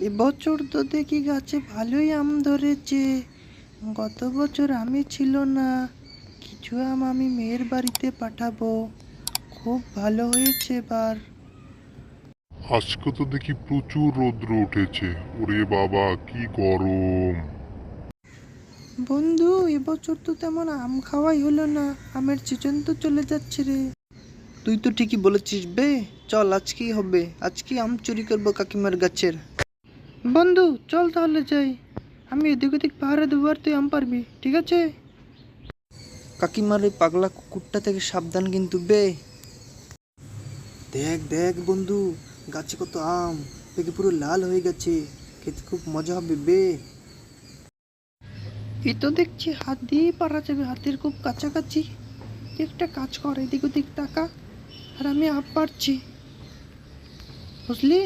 এবছর তো দেখি গাছে ভালোই আম ধরেছে। গত বছর আমি ছিল না, কিছু আম আমি মেয়ের বাড়িতে পাঠাবো। খুব ভালো হয়েছে এবার। আজকে তো দেখি প্রচুর রৌদ্র উঠেছে। ওরে বাবা, কি গরম! বন্ধু, এবছর তো তেমন আম খাওয়াই হলো না, আমের সিজন তো চলে যাচ্ছে রে। তুই তো ঠিকই বলেছিস বে। চল, আজকেই হবে, আজকেই আম চুরি করবো কাকিমার গাছের। বন্ধু চল তাহলে যাই, আমি এদিক ওদিক পাহারা দেবো আর তুই আম পারবি, ঠিক আছে? কাকিমার ওই পাগলা কুকুরটা থেকে সাবধান কিন্তু বে। দেখ দেখ বন্ধু, গাছে কত আম, পেকে পুরো লাল হয়ে গেছে, খেতে খুব মজা হবে বে। এই তো দেখছি হাত দিয়েই পারা যাবে, হাতের খুব কাছাকাছি। তুই একটা কাজ কর, এদিক ওদিক টাকা, আর আমি আম পারছি, বুঝলি?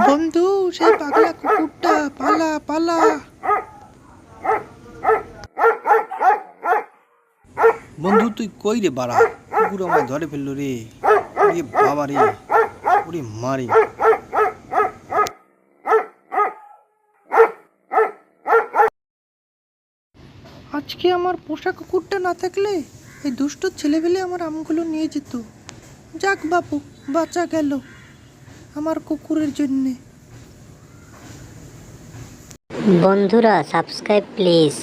বন্ধু, সেই পাগলা কুকুরটা, পালা পালা। বন্ধু তুই কই রে বাড়া, কুকুর আমায় ধরে ফেললো রে। ওরে বাবা রে, ওরে মারে। আজকে আমার পোষা কুকুরটা না থাকলে এই দুষ্ট ছেলেবেলে আমার আমগুলো নিয়ে যেত। যাক বাপু, বাঁচা গেল আমার কুকুরের জন্যে। বন্ধুরা সাবস্ক্রাইব প্লিজ।